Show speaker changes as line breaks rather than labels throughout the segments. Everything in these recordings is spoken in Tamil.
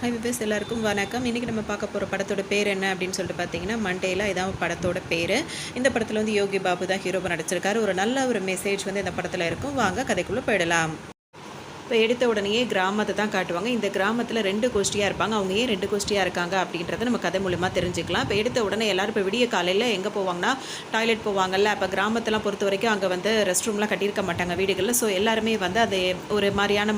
ஹை விவஸ் எல்லாருக்கும் வணக்கம். இன்றைக்கி நம்ம பார்க்க போகிற படத்தோட பேர் என்ன அப்படின்னு சொல்லிட்டு பார்த்தீங்கன்னா மண்டேலா. இதான் படத்தோட பேர். இந்த படத்தில் வந்து யோகி பாபு தான் ஹீரோவாக நடிச்சிருக்காரு. ஒரு நல்ல ஒரு மெசேஜ் வந்து இந்த படத்தில் இருக்கும். வாங்க கதைக்குள்ளே போயிடலாம். இப்போ எடுத்த உடனேயே கிராமத்தை தான் காட்டுவாங்க. இந்த கிராமத்தில் 2 கோஷ்டியாக இருப்பாங்க. அவங்க ஏன் 2 கோஷ்டியாக இருக்காங்க அப்படின்றத நம்ம கதை மூலமாக தெரிஞ்சுக்கலாம். இப்போ எடுத்த உடனே எல்லோரும் இப்போ விடிய காலையில் எங்கே போவாங்கன்னா டாய்லெட் போவாங்கல்ல. அப்போ கிராமத்தெல்லாம் பொறுத்த வரைக்கும் அங்கே வந்து ரெஸ்ட் ரூம்லாம் கட்டியிருக்க மாட்டாங்க வீடுகளில். ஸோ எல்லாருமே வந்து அது ஒரு மாதிரியான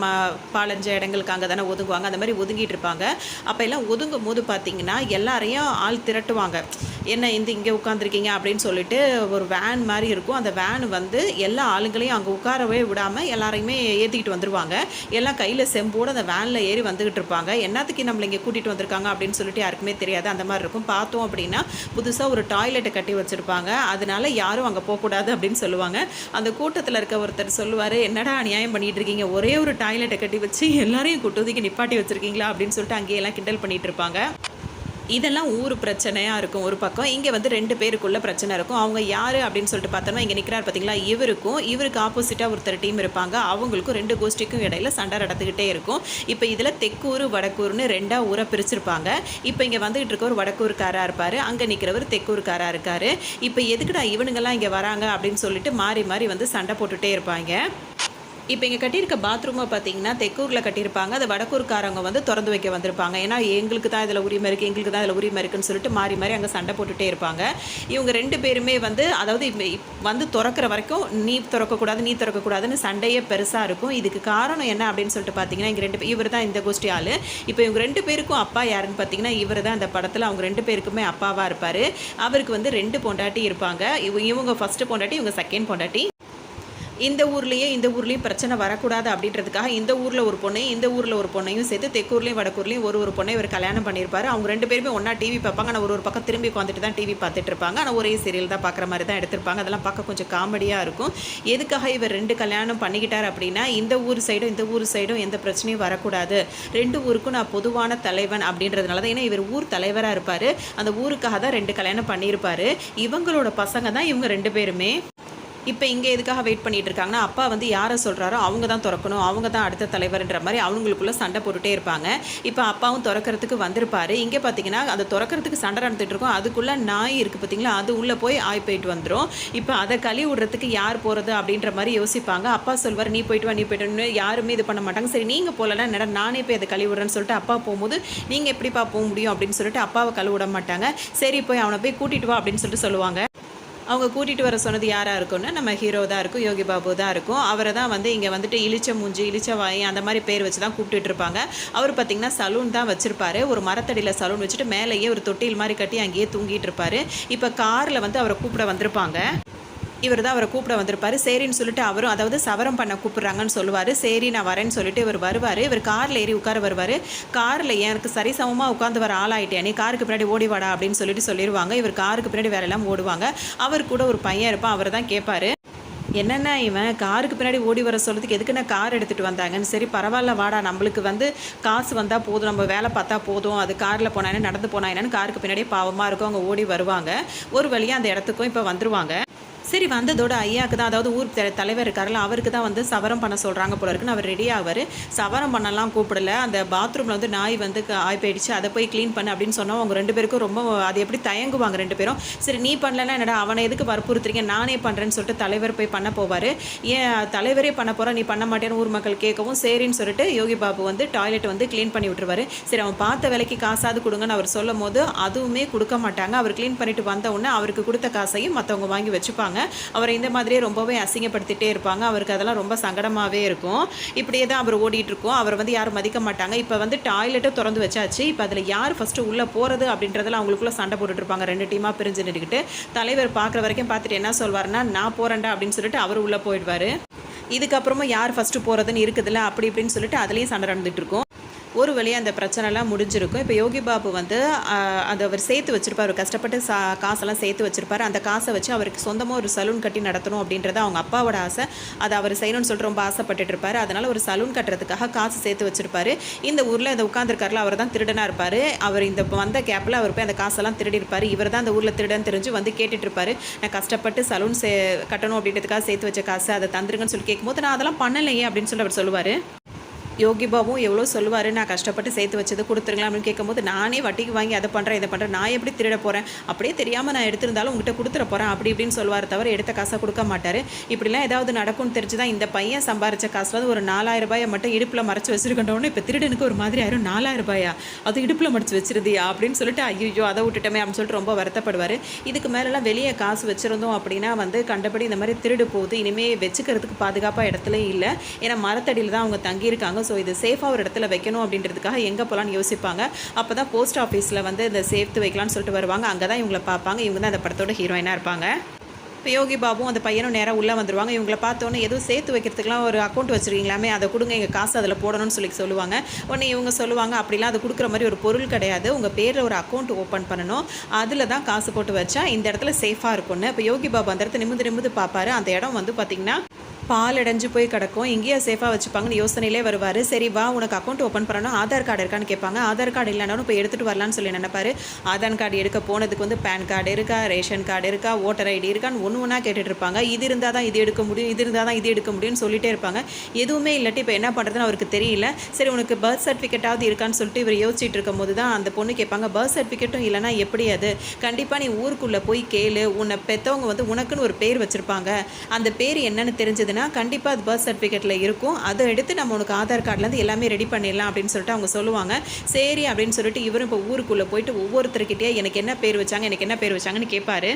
பாலஞ்ச இடங்களுக்கு அங்கே தானே ஒதுங்குவாங்க. அந்த மாதிரி ஒதுங்கிட்டு இருப்பாங்க. அப்போ எல்லாம் ஒதுங்கும் போது பார்த்திங்கன்னா எல்லாரையும் ஆள் திரட்டுவாங்க. என்ன இங்கே உட்காந்துருக்கீங்க அப்படின்னு சொல்லிட்டு ஒரு வேன் மாதிரி இருக்கும். அந்த வேன் வந்து எல்லா ஆளுங்களையும் அங்கே உட்காரவே விடாமல் எல்லாரையுமே ஏற்றிக்கிட்டு வந்துடுவாங்க. எல்லாம் கையில் செம்போடு அந்த வேனில் ஏறி வந்துக்கிட்டு இருப்பாங்க. என்னத்துக்கு நம்மளை இங்கே கூட்டிகிட்டு வந்திருக்காங்க அப்படின்னு சொல்லிட்டு யாருக்குமே தெரியாது. அந்த மாதிரி இருக்கும். பார்த்தோம் அப்படின்னா புதுசாக ஒரு டாய்லெட்டை கட்டி வச்சுருப்பாங்க. அதனால யாரும் அங்கே போகக்கூடாது அப்படின்னு சொல்லுவாங்க. அந்த கூட்டத்தில் இருக்க ஒருத்தர் சொல்லுவார், என்னடா அநியாயம் பண்ணிகிட்டு இருக்கீங்க, ஒரே ஒரு டாய்லெட்டை கட்டி வச்சு எல்லாரையும் கூட்டத்துக்கு நிப்பாட்டி வச்சுருக்கீங்களா அப்படின்னு சொல்லிட்டு அங்கேயெல்லாம் கிண்டல் பண்ணிகிட்டு இருப்பாங்க. இதெல்லாம் ஊர் பிரச்சனையாக இருக்கும் ஒரு பக்கம். இங்கே வந்து 2 பேருக்குள்ள பிரச்சனை இருக்கும். அவங்க யார் அப்படின்னு சொல்லிட்டு பார்த்தோம்னா இங்கே நிற்கிறார் பார்த்தீங்களா, இவருக்கு ஆப்போசிட்டாக ஒருத்தர் டீம் இருப்பாங்க. அவங்களுக்கும் 2 கோஷ்டிக்கும் இடையில சண்டை நடந்துக்கிட்டே இருக்கும். இப்போ இதில் தெக்கூர் வடக்கூர்னு 2 ஊரை பிரிச்சிருப்பாங்க. இப்போ இங்கே வந்துகிட்டு இருக்க ஒரு வடக்கூர்காராக இருப்பார், அங்கே நிற்கிறவர் தெக்கூர்காராக இருக்கார். இப்போ எதுக்குடா இவனுங்கெல்லாம் இங்கே வராங்க அப்படின்னு சொல்லிட்டு மாறி மாறி வந்து சண்டை போட்டுகிட்டே இருப்பாங்க. இப்போ இங்கே கட்டியிருக்க பாத்ரூமை பார்த்தீங்கன்னா தெக்கூரில் கட்டியிருப்பாங்க. அதை வடக்கூர்காரங்க வந்து திறந்து வைக்க வந்திருப்பாங்க. ஏன்னா எங்களுக்கு தான் இதில் உரிமை இருக்குது, எங்களுக்கு தான் இதில் உரிமை இருக்குன்னு சொல்லிட்டு மாறி மாறி அங்கே சண்டை போட்டுகிட்டே இருப்பாங்க. இவங்க 2 பேருமே வந்து அதாவது வந்து திறக்கிற வரைக்கும் நீ திறக்கக்கூடாதுன்னு சண்டையே பெருசாக இருக்கும். இதுக்கு காரணம் என்ன அப்படின்னு சொல்லிட்டு பார்த்தீங்கன்னா இங்கே 2 இவர் தான் இந்த கோஷ்டி ஆள். இப்போ இவங்க 2 பேருக்கும் அப்பா யாருன்னு பார்த்தீங்கன்னா இவர் தான் இந்த படத்தில் அவங்க 2 பேருக்குமே அப்பாவாக இருப்பார். அவருக்கு வந்து 2 பொண்டாட்டி இருப்பாங்க. இவங்க ஃபஸ்ட்டு பொண்டாட்டி, இவங்க செகண்ட் பொண்டாட்டி. இந்த ஊர்லேயும் பிரச்சனை வரக்கூடாது அப்படின்றதுக்காக இந்த ஊரில் ஒரு பொண்ணையும் இந்த ஊரில் ஒரு பொண்ணையும் சேர்த்து தெக்கூர்லேயும் வடக்கூர்லேயும் ஒரு பொண்ணை இவர் கல்யாணம் பண்ணியிருப்பார். அவங்க 2 பேருமே ஒன்றா டிவி பார்ப்பாங்க. ஆனால் ஒரு பக்கம் திரும்பி உட்காந்துட்டு தான் டிவி பார்த்துட்டு இருப்பாங்க. ஆனால் ஒரே சீரியல் தான் பார்க்குற மாதிரி தான் எடுத்திருப்பாங்க. அதெல்லாம் பார்க்க கொஞ்சம் காமெடியாக இருக்கும். எதுக்காக இவர் 2 கல்யாணம் பண்ணிக்கிட்டார் அப்படின்னா இந்த ஊர் சைடும் எந்த பிரச்சனையும் வரக்கூடாது, 2 ஊருக்கும் நான் பொதுவான தலைவன் அப்படின்றதுனால தான். ஏன்னா இவர் ஊர் தலைவராக இருப்பார். அந்த ஊருக்காக தான் 2 கல்யாணம் பண்ணியிருப்பார். இவங்களோட பசங்க தான் இவங்க 2 பேருமே. இப்போ இங்கே எதுக்காக வெயிட் பண்ணிகிட்டு இருக்காங்கன்னா அப்பா வந்து யாரை சொல்கிறாரோ அவங்க தான் திறக்கணும், அவங்க தான் அடுத்த தலைவர்ன்ற மாதிரி அவங்களுக்குள்ளே சண்டை போட்டுகிட்டே இருப்பாங்க. இப்போ அப்பாவும் திறக்கிறதுக்கு வந்திருப்பார். இங்கே பார்த்தீங்கன்னா அந்த திறக்கிறதுக்கு சண்டை நடந்துகிட்டு இருக்கும். அதுக்குள்ளே நாய் இருக்குது பார்த்தீங்களா, அது உள்ளே போய் போயிட்டு வந்துடும். இப்போ அதை கழுவி விடுறதுக்கு யார் போகிறது அப்படின்ற மாதிரி யோசிப்பாங்க. அப்பா சொல்வார், நீ போய்ட்டு யாருமே இது பண்ண மாட்டாங்க. சரி நீங்கள் போகலன்னா என்னடா நானே போய் அதை கழுவி விடுறேன்னு சொல்லிட்டு அப்பா போகும்போது நீங்கள் எப்படிப்பா போக முடியும் அப்படின்னு சொல்லிட்டு அப்பாவை கழுவி விட மாட்டாங்க. சரி போய் அவனை போய் கூட்டிகிட்டு வா அப்படின்னு சொல்லிட்டு சொல்லுவாங்க. அவங்க கூட்டிகிட்டு வர சொன்னது யாராக இருக்கும்னா நம்ம ஹீரோ தான் இருக்கும், யோகி பாபு தான் இருக்கும். அவரை தான் வந்து இங்கே வந்துட்டு இளிச்ச மூஞ்சி இளிச்ச வாய் அந்த மாதிரி பேர் வச்சு தான் கூப்பிட்டுட்டு இருப்பாங்க. அவர் பார்த்திங்கன்னா சலூன் தான் வச்சுருப்பாரு. ஒரு மரத்தடியில் சலூன் வச்சுட்டு மேலேயே ஒரு தொட்டில் மாதிரி கட்டி அங்கேயே தூங்கிட்டு இருப்பார். இப்போ காரில் வந்து அவரை கூப்பிட வந்திருப்பாங்க. இவர் தான் அவரை கூப்பிட வந்திருப்பார். சரின்னு சொல்லிட்டு அவரும் அதாவது சவரம் பண்ண கூப்பிட்றாங்கன்னு சொல்லுவார். சரி நான் வரேன்னு சொல்லிட்டு இவர் வருவார். இவர் காரில் ஏறி உட்கார வருவார். காரில் எனக்கு சரிசமமாக உட்காந்து வர ஆளாயிட்டேன், நீ காருக்கு பின்னாடி ஓடி வாடா அப்படின்னு சொல்லிடுவாங்க. இவர் காருக்கு பின்னாடி வேற எல்லாம் ஓடுவாங்க. அவர் கூட ஒரு பையன் இருப்பான். அவர் தான் கேட்பார், என்னென்ன இவன் காருக்கு பின்னாடி ஓடி வர சொல்கிறதுக்கு எதுக்கு நான் கார் எடுத்துகிட்டு வந்தாங்கன்னு. சரி பரவாயில்ல வாடா, நம்மளுக்கு வந்து காசு வந்தால் போதும், நம்ம வேலை பார்த்தா போதும், அது காரில் போனா என்ன நடந்து போனா என்னன்னு காருக்கு பின்னாடியே பாவமாக இருக்கும். அவங்க ஓடி வருவாங்க. ஒரு வழியாக அந்த இடத்துக்கும் இப்போ வந்துடுவாங்க. சரி வந்ததோட ஐயாவுக்கு தான் அதாவது ஊர் தலைவர் இருக்காருல்ல, அவருக்கு தான் வந்து சவரம் பண்ண சொல்கிறாங்க போல இருக்குன்னு அவர் ரெடி ஆவார். சவரம் பண்ணலாம் கூப்பிடல, அந்த பாத்ரூமில் வந்து நாய் வந்து போயிடுச்சு, அதை போய் க்ளீன் பண்ணு அப்படின்னு சொன்னால் அவங்க 2 பேருக்கும் ரொம்ப அது எப்படி தயங்குவாங்க 2 பேரும். சரி நீ பண்ணலன்னா என்னடா அவனை எதுக்கு வற்புறுத்துறீங்க, நானே பண்ணுறேன்னு சொல்லிட்டு தலைவர் போய் பண்ண போவார். ஏன் தலைவரே பண்ண போகிறா, நீ பண்ண மாட்டேன்னு ஊர் மக்கள் கேட்கவும் சரின்னு சொல்லிட்டு யோகி பாபு வந்து டாய்லெட் வந்து க்ளீன் பண்ணி விட்டுருவார். சரி அவன் பார்த்த வேலைக்கு காசாவது கொடுங்கன்னு அவர் சொல்லும் போது அதுவுமே கொடுக்க மாட்டாங்க. அவர் க்ளீன் பண்ணிட்டு வந்த உடனே அவருக்கு கொடுத்த காசையும் மற்றவங்க வாங்கி வச்சுப்பாங்க. அவரை இந்த மாதிரியே ரொம்பவே அசிங்கப்படுத்திகிட்டே இருப்பாங்க. அவருக்கு அதெல்லாம் ரொம்ப சங்கடமாகவே இருக்கும். இப்படியே தான் அவர் ஓடிட்டு இருக்கும். அவர் வந்து யாரும் மதிக்க மாட்டாங்க. இப்போ வந்து டாய்லெட்டை திறந்து வச்சாச்சு. இப்போ அதில் யார் ஃபஸ்ட்டு உள்ளே போகிறது அப்படின்றதில் அவங்களுக்குள்ள சண்டை போட்டுட்ருப்பாங்க. 2 டீமாக பிரிஞ்சு நின்றுக்கிட்டு தலைவர் பார்க்குற வரைக்கும் பார்த்துட்டு என்ன சொல்வார்னா, நான் போகிறேன்டா அப்படின்னு சொல்லிட்டு அவர் உள்ளே போயிடுவார். இதுக்கப்புறமா யார் ஃபஸ்ட்டு போகிறதுன்னு இருக்குதுல்ல அப்படி இப்படின்னு சொல்லிட்டு அதுலேயும் சண்டை நடந்துகிட்டு இருக்கும். ஒரு வழியாக அந்த பிரச்சனைலாம் முடிஞ்சிருக்கும். இப்போ யோகி பாபு வந்து அதை அவர் சேர்த்து வச்சுருப்பார். கஷ்டப்பட்டு காசெல்லாம் சேர்த்து வச்சுருப்பார். அந்த காசை வச்சு அவருக்கு சொந்தமாக ஒரு சலூன் கட்டி நடத்தணும் அப்படின்றது அவங்க அப்பாவோட ஆசை. அதை அவர் செய்யணும்னு சொல்லிட்டு ரொம்ப ஆசைப்பட்டுட்டு இருப்பார். அதனால் ஒரு சலூன் கட்டுறதுக்காக காசு சேர்த்து வச்சுருப்பார். இந்த ஊரில் இந்த உட்காந்துருக்காருல அவர் தான் திருடனாக இருப்பார். அவர் இந்த வந்த கேப்பில் அவர் போய் அந்த காசெல்லாம் திருடிருப்பார். இவர் தான் அந்த ஊரில் திருடன் தெரிஞ்சு வந்து கேட்டுட்ருப்பார். நான் கஷ்டப்பட்டு சலூன் கட்டணும் அப்படின்றதுக்காக சேர்த்து வச்ச காசு அதை தந்துருங்கன்னு சொல்லி கேட்கும்போது நான் அதெல்லாம் பண்ணலையே அப்படின்னு சொல்லி அவர் சொல்லுவார். யோகி பாபுவும் எவ்வளோ சொல்லுவார், நான் கஷ்டப்பட்டு சேர்த்து வச்சது கொடுத்துருங்களா அப்படின்னு கேட்கும்போது, நானே வட்டிக்கு வாங்கி அதை பண்ணுறேன் இதை பண்ணுறேன், நான் எப்படி திருட போகிறேன், அப்படியே தெரியாமல் நான் எடுத்திருந்தாலும் உங்ககிட்ட கொடுத்துட போகிறேன் அப்படி இப்படின்னு சொல்லுவார் தவிர எடுத்த காசை கொடுக்க மாட்டார். இப்படிலாம் ஏதாவது நடக்கும்னு தெரிஞ்சு தான் இந்த பையன் சம்பாரித்த காசில் வந்து ஒரு 4000 ரூபாயை மட்டும் இடுப்பில் மறைச்சி வச்சுருக்கோன்னு இப்போ திருடனுக்கு ஒரு மாதிரி ஆயிரும். 4000 ரூபாயா, அது இடுப்பில் மறைச்சி வச்சிருதியா அப்படின்னு சொல்லிட்டு ஐயோ அதை விட்டுட்டோமே அப்படின்னு சொல்லிட்டு ரொம்ப வருத்தப்படுவார். இதுக்கு மேலெலாம் வெளியே காசு வச்சுருந்தோம் அப்படின்னா வந்து கண்டபடி இந்த மாதிரி திருடு போகுது, இனிமேல் வச்சுக்கிறதுக்கு பாதுகாப்பாக இடத்துல இல்லை. ஏன்னா மரத்தடியில் தான் அவங்க தங்கியிருக்காங்க. ஸோ இது சேஃபாக ஒரு இடத்துல வைக்கணும் அப்படின்றதுக்காக எங்கே போகலான்னு யோசிப்பாங்க. அப்போ தான் போஸ்ட் ஆஃபீஸில் வந்து இந்த சேர்த்து வைக்கலான்னு சொல்லிட்டு வருவாங்க. அங்கே தான் இவங்களை பார்ப்பாங்க. இவங்க தான் அந்த படத்தோட ஹீரோயினாக இருப்பாங்க. இப்போ யோகி பாபுவும் அந்த பையனும் நேராக உள்ளே வந்துடுவாங்க. இவங்களை பார்த்தோன்னே எதுவும் சேர்த்து வைக்கிறதுக்குலாம் ஒரு அக்கௌண்ட் வச்சுருக்கீங்களாமே, அதை கொடுங்க, எங்கள் காசு அதில் போடணும்னு சொல்லுவாங்க. உடனே இவங்க சொல்லுவாங்க, அப்படிலாம் அது கொடுக்குற மாதிரி ஒரு பொருள் கிடையாது, உங்கள் பேரில் ஒரு அக்கௌண்ட் ஓப்பன் பண்ணணும், அதில் தான் காசு போட்டு வச்சா இந்த இடத்துல சேஃபாக இருக்கும்னு. இப்போ யோகி பாபு அந்த இடத்த நிமிந்து பார்ப்பாரு. அந்த இடம் வந்து பார்த்திங்கன்னா பால் அடைஞ்சு போய் கிடக்கும், எங்கேயா சேஃபாக வச்சுப்பாங்கன்னு யோசனையிலே வருவார். சரி வா உனக்கு அக்கௌண்ட் ஓப்பன் பண்ணணும், ஆதார் கார்டு இருக்கான்னு கேட்பாங்க. ஆதார் கார்டு இல்லைனாலும் இப்போ எடுத்துகிட்டு வரலான்னு சொல்லி நினைப்பாரு. ஆதார் கார்டு எடுக்க போனதுக்கு வந்து பேன் கார்டு இருக்கா, ரேஷன் கார்டு இருக்கா, ஓட்டர் ஐடி இருக்கான்னு ஒன்று கேட்டுட்டு இருப்பாங்க. இது இருந்தால் தான் இது எடுக்க முடியும், இது இருந்தால் தான் இது எடுக்க முடியும்னு சொல்லிட்டே இருப்பாங்க. எதுவுமே இல்லாட்டி இப்போ என்ன பண்ணுறதுன்னு அவருக்கு தெரியல. சரி உனக்கு பர்த் சர்டிஃபிகேட்டாவது இருக்கான்னு சொல்லிட்டு இவர் யோசிச்சுட்டு இருக்கும் போது தான் அந்த பொண்ணு கேட்பாங்க, பர்த் சர்டிஃபிகேட்டும் இல்லைனா எப்படி அது, கண்டிப்பாக நீ ஊருக்குள்ளே போய் கேளு, உன்னை பெற்றவங்க வந்து உனக்குன்னு ஒரு பேர் வச்சுருப்பாங்க, அந்த பேர் என்னன்னு தெரிஞ்சது கண்டிப்பாக அது பர்த் சர்டிஃபிகேட்டில் இருக்கும், அதை எடுத்து நம்ம உனக்கு ஆதார் கார்டிலேருந்து எல்லாமே ரெடி பண்ணிடலாம் அப்படின்னு சொல்லிட்டு அவங்க சொல்லுவாங்க. சரி அப்படின்னு சொல்லிட்டு இவரும் இப்போ ஊருக்குள்ளே போயிட்டு ஒவ்வொருத்தருக்கிட்டே எனக்கு என்ன பேர் வச்சாங்க எனக்கு என்ன பேர் வச்சாங்கன்னு கேட்பாரு.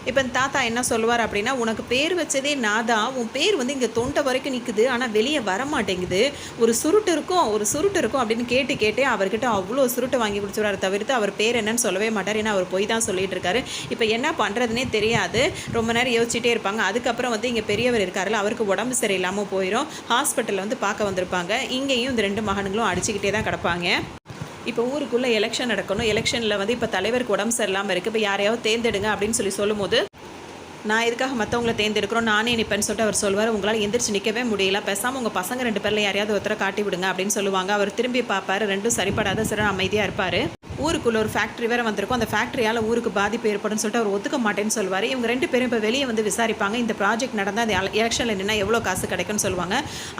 இப்போ தாத்தா என்ன சொல்லுவார் அப்படின்னா, உனக்கு பேர் வச்சதே நான் தான், உன் பேர் வந்து இங்கே தொண்டை வரைக்கும் நிற்குது, ஆனால் வெளியே வர மாட்டேங்குது, ஒரு சுருட்டு இருக்கும் அப்படின்னு கேட்டே அவர்கிட்ட அவ்வளோ சுருட்டு வாங்கி கொடுத்துருவாரு. தவிர்த்து அவர் பேர் என்னன்னு சொல்லவே மாட்டார். ஏன்னா அவர் போய் தான் சொல்லிட்டு இருக்காரு. இப்போ என்ன பண்ணுறதுனே தெரியாது. ரொம்ப நேரம் யோசிச்சுட்டே இருப்பாங்க. அதுக்கப்புறம் வந்து இங்கே பெரியவர் இருக்காருல்ல, அவருக்கு உடம்பு சரியில்லாமல் போயிடும். ஹாஸ்பிட்டலில் வந்து பார்க்க வந்திருப்பாங்க. இங்கேயும் இந்த 2 மகன்களும் அடிச்சுக்கிட்டே தான் கிடப்பாங்க. இப்போ ஊருக்குள்ளே எலெக்ஷன் நடக்கணும். எலெக்ஷனில் வந்து இப்போ தலைவருக்கு உடம்பு சரியில்லாமல் இருக்குது, இப்போ யாரையாவது தேர்ந்தெடுங்க அப்படின்னு சொல்லும்போது, நான் இதுக்காக மற்றவங்கள தேர்ந்தெடுக்கிறோம், நானே நிற்பேன்னு சொல்லிட்டு அவர் சொல்வார். உங்களால் எந்திரிச்சு நிற்கவே முடியல, பேசாமல் உங்கள் பசங்க 2 பேரில் யாரையாவது ஒருத்தரை காட்டி விடுங்க அப்படின்னு சொல்லுவாங்க. அவர் திரும்பி பார்ப்பார், ரெண்டும் சரிப்படாத சிற அமைதியாக இருப்பார். ஊருக்குள்ளே ஒரு ஃபேக்ட்ரி வேறு வந்திருக்கும், அந்த ஃபேக்ட்ரியால் ஊருக்கு பாதிப்பு ஏற்படும் சொல்லிட்டு அவர் ஒத்துக்க மாட்டேன்னு சொல்லுவார். இவங்க 2 பேரும் இப்போ வெளியே வந்து விசாரிப்பாங்க. இந்த ப்ராஜெக்ட் நடந்தால் அந்த எலெக்ஷனில் நின்னா எவ்வளோ காசு கிடைக்கும்னு சொல்லுவாங்க.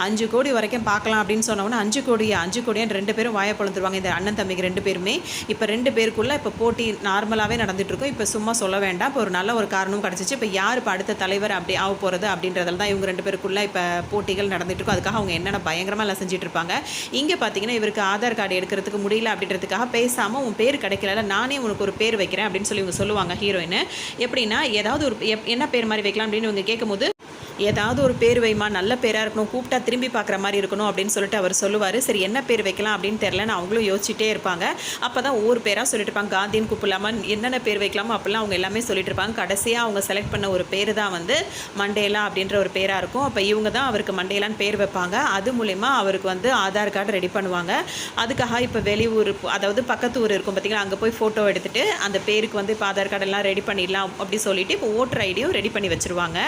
5 கோடி வரைக்கும் பார்க்கலாம் அப்படின்னு சொன்னோன்னா 5 கோடியான்னு 2 பேரும் வாயை பொழுந்துருவாங்க. இந்த அண்ணன் தம்பிக்கு 2 பேருமே. இப்போ 2 பேருக்குள்ளே இப்போ போட்டி நார்மலாகவே நடந்துகிட்ருக்கும். இப்போ சும்மா சொல்ல வேண்டாம், இப்போ ஒரு நல்ல ஒரு காரணம் கிடச்சிச்சு. இப்போ யார் இப்போ அடுத்த தலைவர் அப்படி ஆக போகிறது அப்படின்றதால தான் இவங்க 2 பேருக்குள்ளே இப்போ போட்டிகள் நடந்துகிட்ருக்கும். அதுக்காக அவங்க என்னென்ன பயங்கரமாக எல்லாம் செஞ்சுட்டு இருப்பாங்க. இங்கே பார்த்தீங்கன்னா இவருக்கு ஆதார் கார்டு எடுக்கிறதுக்கு முடியல அப்படின்றதுக்காக பேசாமல் உன் பேர் கிடைக்கல, நானே உனக்கு ஒரு பேர் வைக்கிறேன் அப்படின்னு சொல்லி இவங்க சொல்லுவாங்க ஹீரோயின். எப்படின்னா ஏதாவது ஒரு என்ன பேர் மாதிரி வைக்கலாம் அப்படின்னு இவங்க கேட்கும்போது, ஏதாவது ஒரு பேர் வைமா, நல்ல பேராக இருக்கணும், கூப்பிட்டா திரும்பி பார்க்குற மாதிரி இருக்கணும் அப்படின்னு சொல்லிட்டு அவர் சொல்லுவார். சரி என்ன பேர் வைக்கலாம் அப்படின்னு தெரிலன்னு அவங்களும் யோசிச்சுட்டே இருப்பாங்க. அப்போ தான் ஒவ்வொரு பேராக சொல்லிட்டு இருப்பாங்க. காந்தின்னு கூப்பிடலாமா, என்னென்ன பேர் வைக்கலாமோ அப்படிலாம் அவங்க எல்லாமே சொல்லிட்டு இருப்பாங்க. கடைசியாக அவங்க செலக்ட் பண்ண ஒரு பேர் தான் வந்து மண்டேலா அப்படின்ற ஒரு பேராக இருக்கும். அப்போ இவங்க தான் அவருக்கு மண்டேலான்னு பேர் வைப்பாங்க. அது மூலயமா அவருக்கு வந்து ஆதார் கார்டு ரெடி பண்ணுவாங்க. அதுக்காக இப்போ வெளியூர், அதாவது பக்கத்து ஊர் இருக்கும் பார்த்தீங்களா, அங்கே போய் ஃபோட்டோ எடுத்துகிட்டு அந்த பேருக்கு வந்து இப்போ ஆதார் கார்டெல்லாம் ரெடி பண்ணிடலாம் அப்படி சொல்லிட்டு இப்போ ஓட்டர் ஐடியும் ரெடி பண்ணி வச்சுருவாங்க.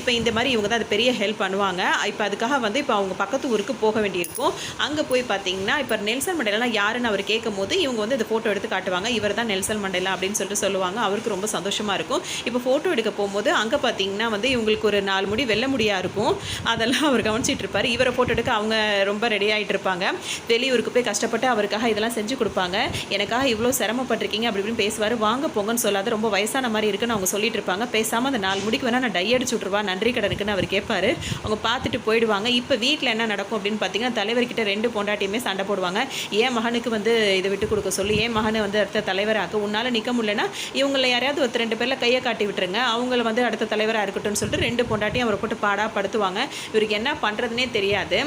இப்போ இந்த மாதிரி இவங்க தான் அது பெரிய ஹெல்ப் பண்ணுவாங்க. இப்போ அதுக்காக வந்து இப்போ அவங்க பக்கத்து ஊருக்கு போக வேண்டியிருக்கும். அங்கே போய் பார்த்தீங்கன்னா இப்போ நெல்சன் மண்டேலா யாருன்னு அவர் கேட்கும் போது இவங்க வந்து இந்த ஃபோட்டோ எடுத்து காட்டுவாங்க. இவர் தான் நெல்சன் மண்டேலா அப்படின்னு சொல்லிட்டு சொல்லுவாங்க. அவருக்கு ரொம்ப சந்தோஷமாக இருக்கும். இப்போ ஃபோட்டோ எடுக்க போகும்போது அங்கே பார்த்தீங்கன்னா வந்து இவங்களுக்கு ஒரு 4 முடி வெள்ளை முடியாக இருக்கும். அதெல்லாம் அவர் கவனிச்சிட்டு இருப்பார். இவரை ஃபோட்டோ எடுக்க அவங்க ரொம்ப ரெடி ஆகிட்டு இருப்பாங்க. வெளியூருக்கு போய் கஷ்டப்பட்டு அவருக்காக இதெல்லாம் செஞ்சு கொடுப்பாங்க. எனக்காக இவ்வளோ சிரமப்பட்டிருக்கீங்க அப்படி இப்படின்னு பேசுவார். வாங்க போங்கன்னு சொல்லாத, ரொம்ப வயசான மாதிரி இருக்குன்னு அவங்க சொல்லிட்டு இருப்பாங்க. பேசாமல் அந்த 4 முடிக்கு வேணால் நான் டை அடிச்சு விட்ருவா, நன்றி கடனுக்குன்னு அவர் கேட்பாரு. அவங்க பார்த்துட்டு போயிடுவாங்க. இப்போ வீட்டில் என்ன நடக்கும் அப்படின்னு பார்த்தீங்கன்னா, தலைவர்கிட்ட 2 பொண்டாட்டியுமே சண்டை போடுவாங்க. ஏன் மகனுக்கு வந்து இதை விட்டு கொடுக்க சொல்லி, ஏன் மகனை வந்து அடுத்த தலைவராக, உன்னால் நிற்க முடியலன்னா இவங்களை யாரையாவது ஒருத்தர் 2 பேரில் கையை காட்டி விட்டுருங்க, அவங்கள வந்து அடுத்த தலைவராக இருக்கட்டும்னு சொல்லிட்டு 2 பொண்டாட்டியும் அவரை போட்டு பாடாப்படுத்துவாங்க. இவருக்கு என்ன பண்ணுறதுனே தெரியாது,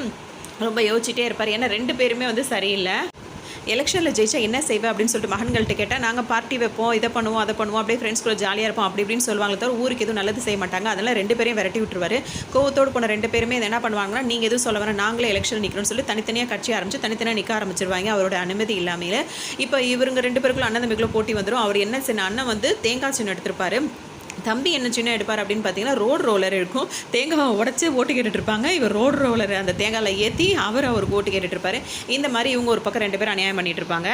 ரொம்ப யோசிச்சுட்டே இருப்பார். ஏன்னா 2 பேருமே வந்து சரியில்லை. எலெக்ஷனில் ஜெயிச்சா என்ன செய்வேன் அப்படின்னு சொல்லிட்டு மகன்கள்கிட்ட கேட்டால், நாங்கள் பார்ட்டி வைப்போம், இதை பண்ணுவோம் அதை பண்ணுவோம், அப்படியே ஃப்ரெண்ட்ஸ் கூட ஜாலியாக இருப்போம் அப்படி இப்படின்னு சொல்லுவாங்களே தவிர ஊருக்கு எதுவும் நல்லது செய்ய மாட்டாங்க. அதனால் 2 பேரையும் விரட்டி விட்டுருவார். கோவத்தோடு போன 2 பேருமே என்ன பண்ணுவாங்கன்னா, நீங்கள் எதுவும் சொல்ல வேணாம், நாங்களே எலெக்ஷன் நிற்கிறோம்னு சொல்லி தனித்தனியாக கட்சி ஆரம்பிச்சு தனித்தனியாக நிற்க ஆரம்பிச்சிருவாங்க அவரோட அனுமதி இல்லாமல். இப்போ இவங்க 2 பேருக்குள்ள அண்ணன் தம்பிக்குள்ள போட்டி வந்துடும். அவர் என்ன சின்ன அண்ணன் வந்து தேங்காய் சின்னம் எடுத்திருப்பாரு, தம்பி என்ன சின்ன எடுப்பார் அப்படின்னு பார்த்தீங்கன்னா ரோடு ரோலர் இருக்கும். தேங்காவை உடச்சி ஓட்டு கேட்டுட்டு இருப்பாங்க. இவர் ரோடு ரோலர் அந்த தேங்காயில் ஏற்றி அவர் ஓட்டு கேட்டுட்டு இருப்பார். இந்த மாதிரி இவங்க ஒரு பக்கம் 2 பேரும் அநியாயம் பண்ணிட்டு இருப்பாங்க.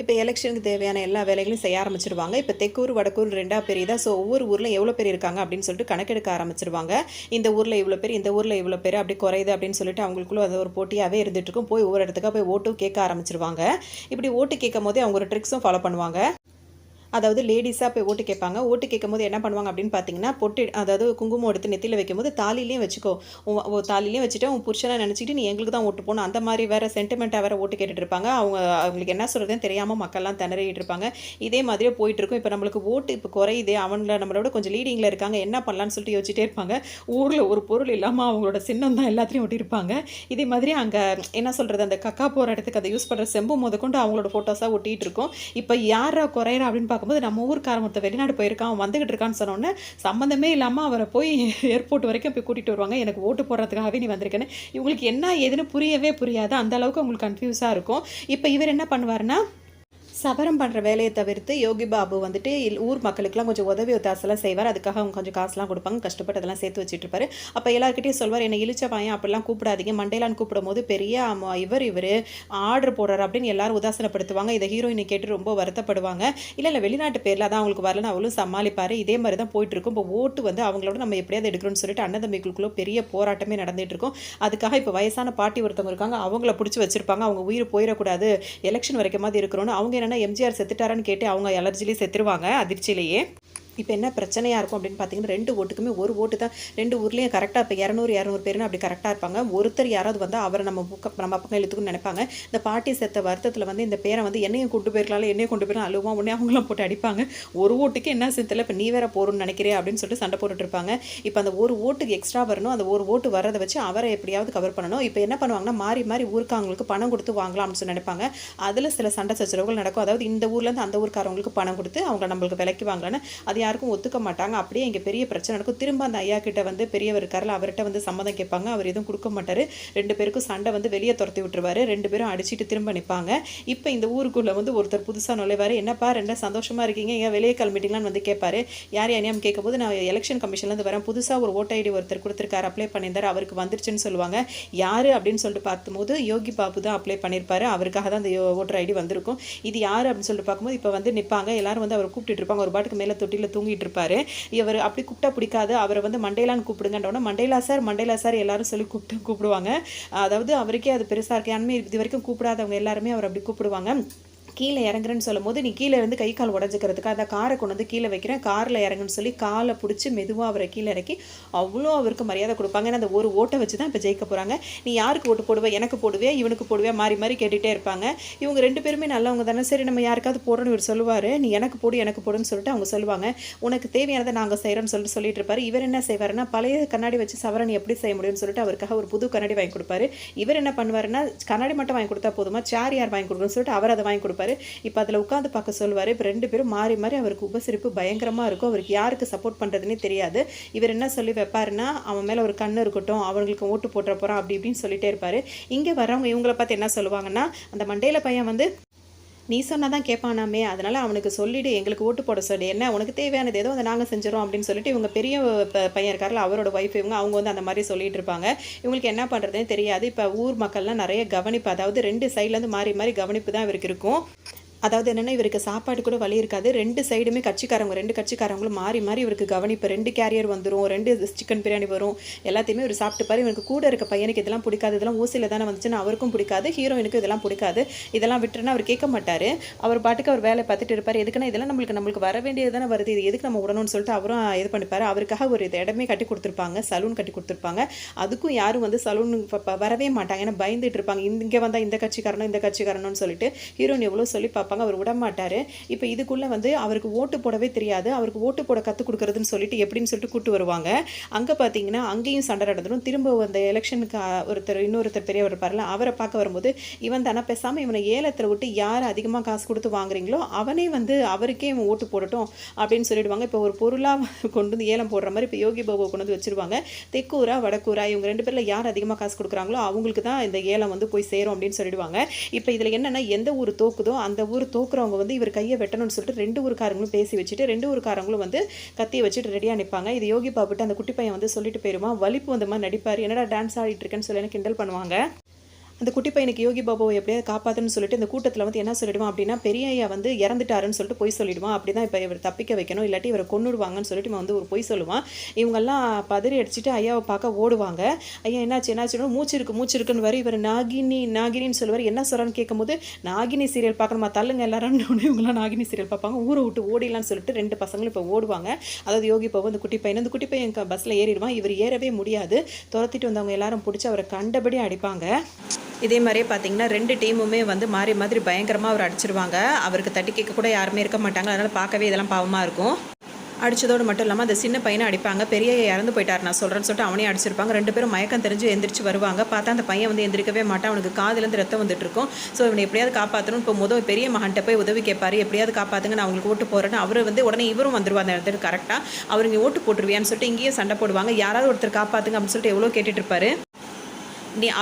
இப்போ எலெக்ஷனுக்கு தேவையான எல்லா வேலைகளையும் செய்ய ஆரம்பிச்சிருவாங்க. இப்போ தெக்கூர் வடக்கூர் 2ஆ பிரியுதா, ஸோ ஒவ்வொரு ஊரில் எவ்வளோ பேர் இருக்காங்க அப்படின்னு சொல்லிட்டு கணக்கெடுக்க ஆரம்பிச்சிருவாங்க. இந்த ஊரில் இவ்வளோ பேர், இந்த ஊரில் இவ்வளோ பேர் அப்படி குறையுது அப்படின்னு சொல்லிட்டு அவங்களுக்குள்ள அது ஒரு போட்டியாகவே இருந்துட்டு இருக்கும். போய் ஒவ்வொரு இடத்துக்காக போய் ஓட்டும் கேட்க ஆரம்பிச்சிருவாங்க. இப்படி ஓட்டு கேட்கும் போதே அவங்க ஒரு ட்ரிக்ஸும் ஃபாலோ பண்ணுவாங்க. அதாவது லேடிஸாக போய் ஓட்டு கேட்பாங்க. ஓட்டு கேட்கும்போது என்ன பண்ணுவாங்க அப்படின்னு பார்த்தீங்கன்னா, பொட்டு அதாவது குங்குமம் எடுத்து நெத்தியில் வைக்கும்போது தாலிலையும் வச்சுக்கோ, தாலிலையும் வச்சுட்டு உன் புருஷனை நினச்சிக்கிட்டு நீ எங்களுக்கு தான் ஓட்டு போகணும், அந்த மாதிரி வேறு சென்டிமெண்ட்டாக வேறு ஓட்டு கேட்டுட்டு இருப்பாங்க. அவங்களுக்கு என்ன சொல்கிறதுன்னு தெரியாமல் மக்கள்லாம் திணறிட்டு இருப்பாங்க. இதே மாதிரியே போயிட்டுருக்கும். இப்போ நம்மளுக்கு ஓட்டு இப்போ குறையுதே, அவங்கள நம்மளோட கொஞ்சம் லீடிங்கில் இருக்காங்க, என்ன பண்ணலான்னு சொல்லிட்டு யோசிச்சுட்டே இருப்பாங்க. ஊரில் ஒரு பொருள் இல்லாமல் அவங்களோட சின்னம் தான் எல்லாத்தையும் ஒட்டியிருப்பாங்க. இதே மாதிரி அங்கே என்ன சொல்கிறது, அந்த கக்கா போகிற இடத்துக்கு அதை யூஸ் பண்ணுற செம்பு முதற்கொண்டு அவங்களோட ஃபோட்டோஸாக ஒட்டிகிட்டு இருக்கும். இப்போ யாரா குறையிறா அப்படின்னு பார்க்கும்போது நம்ம ஊருக்காரன் மொத்த வெளிநாடு போயிருக்கான், அவன் வந்துகிட்டு இருக்கான்னு சொன்னோன்னே சம்மந்தமே இல்லாமல் அவரை போய் ஏர்போர்ட் வரைக்கும் போய் கூட்டிகிட்டு வருவாங்க. எனக்கு ஓட்டு போடுறதுக்காகவே நீ வந்திருக்கேன்னு. இவங்களுக்கு என்ன ஏதுன்னு புரியவே புரியாது. அந்த அளவுக்கு அவங்களுக்கு கன்ஃபியூஸாக இருக்கும். இப்போ இவர் என்ன பண்ணுவாருன்னா, சவரம் பண்ணுற வேலையை தவிர்த்து யோகி பாபு வந்துட்டு ஊர் மக்களுக்குலாம் கொஞ்சம் உதவி ஒத்தாசெல்லாம் செய்வார். அதுக்காக அவங்க கொஞ்சம் காசுலாம் கொடுப்பாங்க. கஷ்டப்பட்டு அதெல்லாம் சேர்த்து வச்சுட்டு இருப்பாரு. அப்போ எல்லாருக்கிட்டையும் சொல்வார், என்னை இழிச்ச பையன் அப்படிலாம் கூப்பிடாதீங்க, மண்டேலான்னு கூப்பிடும் போது பெரிய இவர் ஆர்டர் போடுறாரு அப்படின்னு எல்லாரும் உதாசனப்படுத்துவாங்க. இதை ஹீரோயினை கேட்டு ரொம்ப வருத்தப்படுவாங்க. இல்லை வெளிநாட்டு பேரில் அதான் அவங்களுக்கு வரலன்னு அவளும் சமாளிப்பார். இதே மாதிரி தான் போயிட்டுருக்கும். இப்போ ஓட்டு வந்து அவங்களோட நம்ம எப்படியாவது எடுக்கணும்னு சொல்லிட்டு அண்ணதம்பிகளுக்குள்ள பெரிய போராட்டமே நடந்துட்டு இருக்கும். அதுக்காக இப்போ வயசான பாட்டி ஒருத்தவங்க இருக்காங்க, அவங்கள பிடிச்சி வச்சிருப்பாங்க. அவங்க உயிர் போயிடக்கூடாது, எலெக்ஷன் வரைக்கும் மாதிரி இருக்கணும்னு. அவங்க எம்ஜிஆர் செத்துட்டாரான்னு கேட்டு அவங்க அலர்ஜிலேயே செத்துருவாங்க அதிர்ச்சியிலேயே. இப்போ என்ன பிரச்சனையாக இருக்கும் அப்படின்னு பார்த்தீங்கன்னா, 2 ஓட்டுக்குமே ஒரு ஓட்டு தான் 2 ஊர்லேயும் கரெக்டாக. இப்போ 200 பேர்னு அப்படி கரெக்டாக இருப்பாங்க. ஒருத்தர் யாராவது வந்து அவரை நம்ம பக்கம் இழுத்துக்குன்னு நினைப்பாங்க. இந்த பாட்டி செத்த வருத்தத்தில் வந்து இந்த பேரை வந்து என்னையும் கொண்டு போயிருக்கலாம், என்னையும் கொண்டு போயிடலாம் அழுவா உடனே அவங்களாம் போட்டு அடிப்பாங்க. ஒரு ஓட்டுக்கு என்ன செத்துல இப்போ நீ வேற போறோம்னு நினைக்கிறே அப்படின்னு சொல்லிட்டு சண்டை போட்டுட்டு இருப்பாங்க. இப்போ அந்த ஒரு ஓட்டுக்கு எக்ஸ்ட்ரா வரணும், அந்த ஒரு ஓட்டு வரதை வச்சு அவரை எப்படியாவது கவர் பண்ணணும். இப்போ என்ன பண்ணுவாங்கன்னா, மாறி மாறி ஊருக்காரங்களுக்கு பணம் கொடுத்து வாங்கலாம் அப்படின்னு சொல்லி நினைப்பாங்க. அதில் சில சண்டை சச்சரவுகள் நடக்கும். அதாவது இந்த ஊர்லேருந்து அந்த ஊருக்காரவங்களுக்கு பணம் கொடுத்து அவங்க நம்மளுக்கு விலைக்கு வாங்கலான்னு அது யாருக்கும் ஒத்துக்க மாட்டாங்க. அப்படியே இங்கே பெரிய பிரச்சனை நடக்கும். திரும்ப அந்த ஐயா கிட்ட வந்து பெரியவர் இருக்காருல, அவர்கிட்ட வந்து சம்மதம் கேட்பாங்க. அவர் எதுவும் கொடுக்க மாட்டாரு. 2 பேருக்கும் சண்டை வந்து வெளியே துரத்தி விட்டுருவாரு. 2 பேரும் அடிச்சுட்டு திரும்ப நிற்பாங்க. இப்போ இந்த ஊருக்குள்ள வந்து ஒருத்தர் புதுசாக நுழைவாரு. என்னப்பா ரெண்டா சந்தோஷமா இருக்கீங்க, ஏன் வெளியே கிளம்பிட்டீங்களான்னு வந்து கேட்பாரு. யார் யாரையும் கேட்கும்போது நான் எலெக்ஷன் கமிஷன்லேருந்து வரேன், புதுசாக ஒரு ஓட்டர் ஐடி ஒருத்தர் கொடுத்துருக்காரு, அப்ளை பண்ணியிருந்தாரு, அவருக்கு வந்துருச்சுன்னு சொல்லுவாங்க. யார் அப்படின்னு சொல்லிட்டு பார்க்கும்போது யோகி பாபு தான் அப்ளை பண்ணியிருப்பாரு. அவருக்காக தான் அந்த ஓட்டர் ஐடி வந்திருக்கும். இது யார் அப்படின்னு சொல்லிட்டு பார்க்கும்போது இப்போ வந்து நிற்பாங்க. எல்லாரும் வந்து அவர் கூப்பிட்டு இருப்பாங்க. ஒரு பாட்டுக்கு மேலே தொட்டியில் தூங்கிட்டு இருப்பாரு. இவர் அப்படி கூப்பிட்டா பிடிக்காது. அவரை வந்து மண்டேலான்னு கூப்பிடுங்கன்றோன்னா மண்டேலா சார் எல்லாரும் சொல்லி கூப்பிடுவாங்க. அதாவது அவருக்கே அது பெருசாக இருக்கு. யாருமே இது வரைக்கும் கூப்பிடாதவங்க எல்லாருமே அவர் அப்படி கூப்பிடுவாங்க. கீழே இறங்குறேன்னு சொல்லும் போது நீ கீழே இருந்து கை கால் உடஞ்சிக்கிறதுக்கு அந்த காரை கொண்டு வந்து கீழே வைக்கிறேன், காரில் இறங்குன்னு சொல்லி காலை பிடிச்சி மெதுவாக அவரை கீழே இறக்கி அவ்வளோ அவருக்கு மரியாதை கொடுப்பாங்க. ஏன்னா அந்த ஒரு ஓட்டை வச்சு தான் இப்போ ஜெயிக்க போகிறாங்க. நீ யாருக்கு ஓட்டு போடுவே, எனக்கு போடுவே, இவனுக்கு போடுவே, மாறி மாறி கேட்டுகிட்டே இருப்பாங்க. இவங்க 2 பேருமே நல்லவங்க தானே, சரி நம்ம யாருக்காவது போடணும்னு இவர் சொல்லுவார். நீ எனக்கு போடுன்னு சொல்லிட்டு அவங்க சொல்லுவாங்க. உனக்கு தேவையானதை நாங்கள் செய்கிறோன்னு சொல்லிட்டு இருப்பாரு. இவர் என்ன செய்வாருன்னா, பழைய கண்ணாடி வச்சு சவரன் எப்படி செய்ய முடியும்னு சொல்லிட்டு அவருக்காக ஒரு புது கண்ணாடி வாங்கி கொடுப்பாரு. இவர் என்ன பண்ணுவாருன்னா, கண்ணாடி மட்டும் வாங்கி கொடுத்தா போதுமா, சேர் யார் வாங்கி கொடுக்கணும்னு சொல்லிட்டு அவர் அதை வாங்கி கொடுப்பாரு. இப்போ அதில் உட்காந்து பார்க்க சொல்லுவார். இப்போ 2 பேரும் மாறி மாறி அவருக்கு உபசரிப்பு பயங்கரமாக இருக்கும். அவருக்கு யாருக்கு சப்போர்ட் பண்ணுறதுனே தெரியாது. இவர் என்ன சொல்லி வைப்பாருன்னா, அவன் மேலே ஒரு கண்ணு இருக்கட்டும், அவங்களுக்கு ஓட்டு போட்டுற போகிறான் அப்படி இப்படின்னு சொல்லிட்டே இருப்பார். இங்கே வரவங்க இவங்கள பார்த்து என்ன சொல்லுவாங்கன்னா, அந்த மண்டேல பையன் வந்து நீ சொன்னால் தான் கேட்பானாமே, அதனால் அவனுக்கு சொல்லிவிடு, எங்களுக்கு ஓட்டு போட சொல்லி, என்ன உனக்கு தேவையானது ஏதோ அதை நாங்கள் செஞ்சிடறோம் அப்படின்னு சொல்லிட்டு இவங்க பெரிய பையன் இருக்கார்ல, அவரோட ஒய்ஃப் அவங்க வந்து அந்த மாதிரி சொல்லிட்டு இருப்பாங்க. இவங்களுக்கு என்ன பண்ணுறதுன்னு தெரியாது. இப்போ ஊர் மக்கள்லாம் நிறைய கவனிப்பு, அதாவது 2 சைட்லேருந்து மாறி மாறி கவனிப்பு தான் இவருக்கு இருக்கும். அதாவது என்னென்னா, இவருக்கு சாப்பாடு கூட வழி இருக்காது. 2 சைடுமே கட்சிக்காரங்க, 2 கட்சிக்காரங்களும் மாறி மாறி இவருக்கு கவனிப்பு. 2 கேரியர் வந்துடும், 2 சிக்கன் பிரியாணி வரும், எல்லாத்தையுமே இவர் சாப்பிட்டு பாரு. இவருக்கு கூட இருக்க பையனுக்கு இதெல்லாம் பிடிக்காது, இதெல்லாம் ஊசியில் தானே வந்துச்சுன்னு அவருக்கும் பிடிக்காது, ஹீரோயினுக்கு இதெல்லாம் பிடிக்காது. இதெல்லாம் விட்டுருன்னா அவர் கேட்க மாட்டார். அவர் பாட்டுக்கு அவர் வேலை பார்த்துட்டு இருப்பார். எதுக்குன்னா இதெல்லாம் நம்மளுக்கு வர வேண்டியது தானே வருது, இது எதுக்கு நம்ம விடணும்னு சொல்லிட்டு அவரும் இது பண்ணிப்பார். அவருக்காக ஒரு இடமே கட்டி கொடுத்துருப்பாங்க, சலூன் கட்டி கொடுத்துருப்பாங்க. அதுக்கும் யாரும் வந்து சலூன் வரவே மாட்டாங்க, ஏன்னா பயந்துட்டு இருப்பாங்க. இங்கே வந்தால் இந்த கட்சிக்காரனும் சொல்லிட்டு ஹீரோயின் எவ்வளோ சொல்லி பார்ப்பாங்க, அவர் விட மாட்டார். இப்போ இதுக்குள்ளே வந்து அவருக்கு ஓட்டு போடவே தெரியாது. அவருக்கு ஓட்டு போட கற்றுக் கொடுக்குறதுன்னு சொல்லிட்டு எப்படின்னு சொல்லிட்டு கூப்பிட்டு வருவாங்க. அங்கே பார்த்தீங்கன்னா அங்கேயும் சண்டை நடந்துடும். திரும்ப அந்த எலெக்ஷனுக்கு இன்னொருத்தர் பெரியவர் இருப்பார்ல, அவரை பார்க்க வரும்போது இவன் தானே பேசாமல் இவனை ஏலத்தில் விட்டு யார் அதிகமாக காசு கொடுத்து வாங்குறீங்களோ அவனே வந்து அவருக்கே இவன் ஓட்டு போடட்டும் அப்படின்னு சொல்லிடுவாங்க. இப்போ ஒரு பொருளாக கொண்டு வந்து ஏலம் போடுற மாதிரி இப்போ யோகி பாபுவை கொண்டு வந்து வச்சுருவாங்க. தெக்கூரா வடக்கூரா இவங்க 2 பேரில் யார் அதிகமாக காசு கொடுக்குறாங்களோ அவங்களுக்கு தான் இந்த ஏலம் வந்து போய் சேரும் அப்படின்னு சொல்லிடுவாங்க. இப்போ இதில் என்னென்னா, எந்த ஊர் தோக்குதோ அந்த ஊர் தோக்குறவங்க வந்து இவர் கையை வெட்டணும்னு சொல்லிட்டு 2 ஊருக்காரங்களும் பேசி வச்சுட்டு 2 ஊருக்காரங்களும் வந்து கத்தியை வச்சுட்டு ரெடியாக நிற்பாங்க. இது யோகி பாபுட்டு அந்த குட்டி பையன் வந்து சொல்லிட்டு போயிருமா, வலிப்பு வந்த மாதிரி நடிப்பார். என்னடா டான்ஸ் ஆடிட்டு இருக்கேன்னு சொல்லி கிண்டல் பண்ணுவாங்க. அந்த குட்டி பையனுக்கு யோகி பாபுவை எப்படியாவது காப்பாற்றுன்னு சொல்லிட்டு இந்த கூட்டத்தில் வந்து என்ன சொல்லிடுவான் அப்படின்னா, பெரிய ஐயா வந்து இறந்துட்டாருன்னு சொல்லிட்டு பொய் சொல்லிடுவான். அப்படி தான் இப்போ இவர் தப்பிக்க வைக்கணும், இல்லாட்டி இவரை கொன்னுடுவாங்கன்னு சொல்லிட்டு இவன் வந்து ஒரு பொய் சொல்லுவான். இவங்கெல்லாம் பதறி அடிச்சுட்டு ஐயாவை பார்க்க ஓடுவாங்க. ஐயா என்னாச்சுன்னு மூச்சு இருக்குன்னு வர இவர் நாகினின்னு சொல்லுவார். என்ன சொல்கிறான்னு கேட்கும்போது, நாகினி சீரியல் பார்க்கணுமா, தள்ளுங்க எல்லாரும். இவங்களாம் நாகினி சீரியல் பார்ப்பாங்க. ஊரை விட்டு ஓடிலான்னு சொல்லிட்டு 2 பசங்களும் இப்போ ஓடுவாங்க. அதாவது யோகி பாபு அந்த குட்டி பையன் பஸ்ஸில் ஏறிடுவான். இவர் ஏறவே முடியாது. துரத்திட்டு வந்தவங்க எல்லாரும் பிடிச்சி அவரை கண்டபடி அடிப்பாங்க. இதே மாதிரியே பார்த்தீங்கன்னா 2 டீமுமே வந்து மாறி மாதிரி பயங்கரமாக அவர் அடிச்சிருவாங்க. அவருக்கு தட்டி கேட்க கூட யாருமே இருக்க மாட்டாங்க. அதனால் பார்க்கவே இதெல்லாம் பாவமாக இருக்கும். அடித்ததோடு மட்டும் இல்லாமல் அந்த சின்ன பையனை அடிப்பாங்க. பெரிய இறந்து போயிட்டார் நான் சொல்கிறேன்னு சொல்லிட்டு அவனையும் அடிச்சிருப்பாங்க. 2 பேரும் மயக்கம் தெரிஞ்சு எந்திரிச்சு வருவாங்க. பார்த்தா அந்த பையன் வந்து எந்திரிக்கவே மாட்டான். அவனுக்கு காதுலேருந்து ரத்தம் வந்துட்டு இருக்கும். ஸோ இவனை எப்படியாவது காப்பாற்றணும். இப்போ பெரிய மகன்கிட்ட போய் உதவி கேட்பாரு, எப்படியாவது காப்பாற்றுங்க, நான் அவங்களுக்கு ஓட்டு போடுறேன்னு. அவர் வந்து உடனே இவரும் வந்துருவா அந்த இடத்துக்கு கரெக்டாக. அவர் இங்கே ஓட்டு போட்டுருவியான்னு சொல்லிட்டு இங்கேயும் சண்டை போடுவாங்க. யாராவது ஒருத்தர் காப்பாற்றுங்க அப்படின்னு சொல்லிட்டு எவ்வளோ கேட்டுட்டு இருப்பாரு.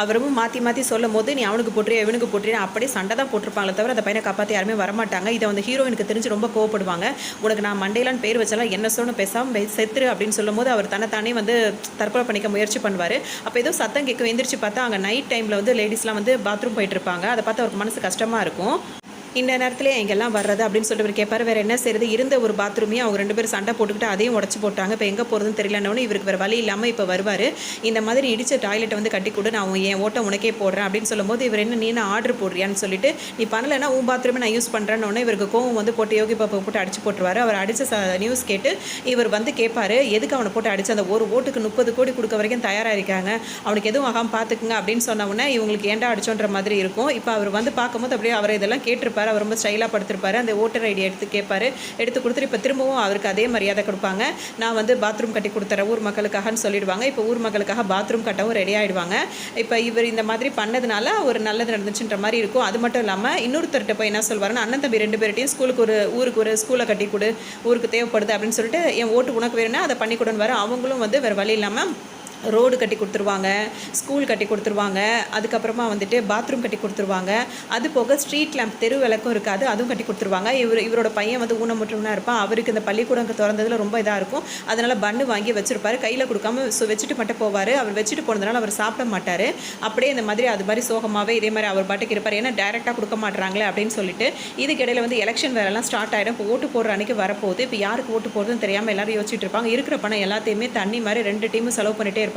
அவரும் மாற்றி சொல்லும் போது நீ அவனுக்கு போட்டுறியா இவனுக்கு போட்டுறியா அப்படியே சண்டை தான் போட்டிருப்பாங்களே தவிர அந்த பையனை காப்பாற்றி யாருமே வரமாட்டாங்க. இதை வந்து ஹீரோயினுக்கு தெரிஞ்சு ரொம்ப கோவப்படுவாங்க. உனக்கு நான் மண்டையிலான்னு பேர் வச்சாலும் என்ன சொல்லணும், பேசாமல் செத்துரு அப்படின்னு சொல்லும் போது அவர் தன்னைத்தானே வந்து தற்கொலை பண்ணிக்க முயற்சி பண்ணுவார். அப்போ ஏதோ சத்தம் கேட்க எந்திரிச்சு பார்த்தா அங்கே நைட் டைமில் வந்து லேடிஸ்லாம் வந்து பாத்ரூம் போயிட்டு இருப்பாங்க. அதை பார்த்து அவருக்கு மனசு கஷ்டமாக இருக்கும். இந்த நேரத்தில் எங்கெல்லாம் வர்றது அப்படின்னு சொல்லிட்டு இவர் கேட்பாரு. வேறு என்ன செய்யுது, இருந்த ஒரு பாத்ரூமையும் அவங்க 2 பேரும் சண்டை போட்டுக்கிட்டு அதையும் உடச்சி போட்டாங்க. இப்போ எங்கே போகிறதுன்னு தெரியலன்னு இவருக்கு வேறு வழி இல்லாமல் இப்போ வருவார். இந்த மாதிரி இடித்த டாய்லெட்டை வந்து கட்டி கொடு, நான் என் ஓட்டை உனக்கே போடுறேன் அப்படின்னு சொல்லும்போது இவர் என்ன நீ ஆர்டர் போடுறியான்னு சொல்லிட்டு, நீ பண்ணலைன்னா உன் பாத்ரூமே நான் யூஸ் பண்ணுறேன்னு இவருக்கு கோவம் வந்து போட்டு யோகி பாப்பா போட்டு அடிச்சு போட்டுருவார். அவர் அடித்த நியூஸ் கேட்டு இவர் வந்து கேட்பாரு, எதுக்கு அவனை போட்டு அடிச்சு, அந்த ஒரு ஓட்டுக்கு 30 கோடி கொடுக்க வரைக்கும் தயாராக இருக்காங்க, அவனுக்கு எதுவும் ஆகாமல் பார்த்துக்குங்க அப்படின்னு சொன்ன உடனே இவங்களுக்கு ஏண்டா அடிச்சோன்ற மாதிரி இருக்கும். இப்போ அவர் வந்து பார்க்கும்போது அப்படியே அவர் இதெல்லாம் கேட்டிருப்பார். அவர் ரொம்ப ஸ்டைலாக படுத்திருப்பாரு. அந்த ஓட்டர் ஐடி எடுத்து கொடுத்துட்டு இப்போ திரும்பவும் அவருக்கு அதே மரியாதை கொடுப்பாங்க. நான் வந்து பாத்ரூம் கட்டி கொடுத்துறேன் ஊர் மக்களுக்காகன்னு சொல்லிடுவாங்க. இப்போ ஊர் மக்களுக்காக பாத்ரூம் கட்டவும் ரெடி ஆகிடுவாங்க. இப்போ இவர் இந்த மாதிரி பண்ணதுனால ஒரு நல்லது நடந்துச்சுன்ற மாதிரி இருக்கும். அது மட்டும் இல்லாமல் இன்னொருத்தர்கிட்ட போய் என்ன சொல்வாருன்னா, அண்ணன் தம்பி 2 பேர்ட்டையும் ஊருக்கு ஒரு ஸ்கூலை கட்டி கொடு, ஊருக்கு தேவைப்படுது அப்படின்னு சொல்லிட்டு என் ஓட்டு உனக்கு வேணும்னா அதை பண்ணி கொடுன்னு வர. அவங்களும் வந்து வேறு வழி இல்லாமல் ரோடு கட்டி கொடுத்துருவாங்க, ஸ்கூல் கட்டி கொடுத்துருவாங்க, அதுக்கப்புறமா வந்துட்டு பாத்ரூம் கட்டி கொடுத்துருவாங்க. அது போக ஸ்ட்ரீட் லேம்ப் தெரு விளக்கும் இருக்காது, அதுவும் கட்டி கொடுத்துருவாங்க. இவரோட பையன் வந்து ஊனமுற்றம்னா இருப்பான். அவருக்கு இந்த பள்ளிக்கூடம் திறந்ததில் ரொம்ப இதாக இருக்கும். அதனால் பன்னு வாங்கி வச்சுருப்பாரு, கையில் கொடுக்காம வச்சுட்டு மட்டும் போவார். அவர் வச்சுட்டு போனதுனால அவர் சாப்பிட மாட்டார். அப்படியே இந்த மாதிரி அது மாதிரி சோகமாகவே இதே மாதிரி அவர் பாட்டுக்கு இருப்பார். ஏன்னா டைரெக்டாக கொடுக்க மாட்டுறாங்களே அப்படின்னு சொல்லிட்டு. இதுக்கு இடையில வந்து எலெக்ஷன் வேலைலாம் ஸ்டார்ட் ஆகிடும். இப்போ ஓட்டு போடுற அன்றைக்கி வரப்போகுது. இப்போ யாருக்கு ஓட்டு போடுறதுன்னு தெரியாமல் எல்லாரும் யோசிச்சுட்டு இருப்பாங்க. இருக்கிற பணம் எல்லாத்தையுமே தண்ணி மாதிரி 2 டீமும் செலவு பண்ணிட்டே இருப்பாங்க.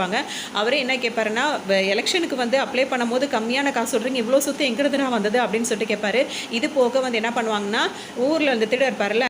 அவரே என்ன கேட்பாருன்னா, எலெக்ஷனுக்கு வந்து அப்ளை பண்ணும்போது கம்மியான காசு சொல்கிறீங்க, இவ்வளோ சொத்து எங்கிருந்துனா வந்தது அப்படின்னு சொல்லிட்டு கேட்பாரு. இது போக வந்து என்ன பண்ணுவாங்கன்னா, ஊரில் வந்து திருட இருப்பார்ல,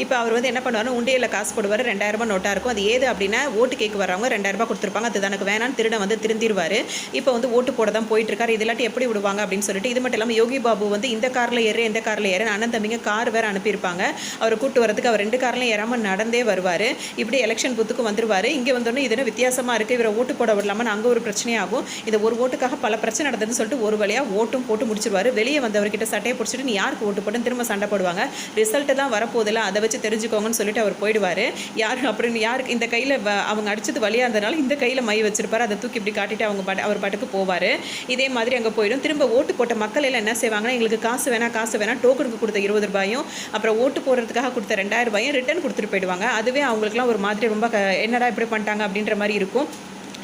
இப்போ அவர் வந்து என்ன பண்ணுவாருன்னா உண்டியலில் காசு போடுவார். 2000 ரூபாய் நோட்டாக இருக்கும். அது ஏது அப்படின்னா ஓட்டு கேட்க வரவங்க 2000 ரூபாய் கொடுத்துருப்பாங்க. அது தனக்கு வேணான்னு திருடன் வந்து திருந்திடுவார். இப்போ வந்து ஓட்டு போட தான் போயிட்டுருக்காரு. இது இல்லாட்டி எப்படி விடுவாங்க அப்படின்னு சொல்லிட்டு. இது மட்டும் இல்லாமல் யோகி பாபு வந்து இந்த காரில் இந்த காரில் அண்ணன் தம்பிங்க கார் வேறு அனுப்பியிருப்பாங்க. அவர் கூட்டு வரதுக்கு அவர் 2 கார்லையும் ஏறாமல் நடந்தே வருவார். இப்படி எலெக்ஷன் பூத்துக்கு வந்துருவார். இங்கே வந்தோடனே இது வித்தியாசமாக இருக்குது, இவரை ஓட்டு போட விடலாமல் அங்கே ஒரு பிரச்சனையாகும். இந்த ஒரு ஓட்டுக்காக பல பிரச்சனை நடந்ததுன்னு சொல்லிட்டு ஒரு வழியாக ஓட்டும் போட்டு முடிச்சிருவார். வெளியே வந்தவர்கிட்ட சட்டையை பிடிச்சிட்டு நீ யாருக்கு ஓட்டு போட்டுன்னு திரும்ப சண்டை போடுவாங்க. ரிசல்ட்டு தான் வரப்போதில்ல, அதை வச்சு தெரிஞ்சுக்கோங்கன்னு சொல்லிட்டு அவர் போயிடுவார். யாருக்கு இந்த கையில் அவங்க அடிச்சது வழியாக இருந்ததுனால இந்த கையில் மை வச்சிருப்பார். அதை தூக்கி இப்படி காட்டிட்டு அவர் பாட்டுக்கு போவார். இதே மாதிரி அங்கே போயிடும். திரும்ப ஓட்டு போட்ட மக்கள் எல்லாம் என்ன செய்வாங்கன்னா, எங்களுக்கு காசு வேணாம், டோக்கனுக்கு கொடுத்த 20 ரூபாயும் அப்புறம் ஓட்டு போடுறதுக்காக கொடுத்த 2000 ரூபாயும் ரிட்டர்ன் கொடுத்துட்டு போயிடுவாங்க. அதுவே அவங்களுக்குலாம் ஒரு மாதிரி ரொம்ப என்னடா இப்படி பண்ணிட்டாங்க அப்படின்ற மாதிரி இருக்கும்.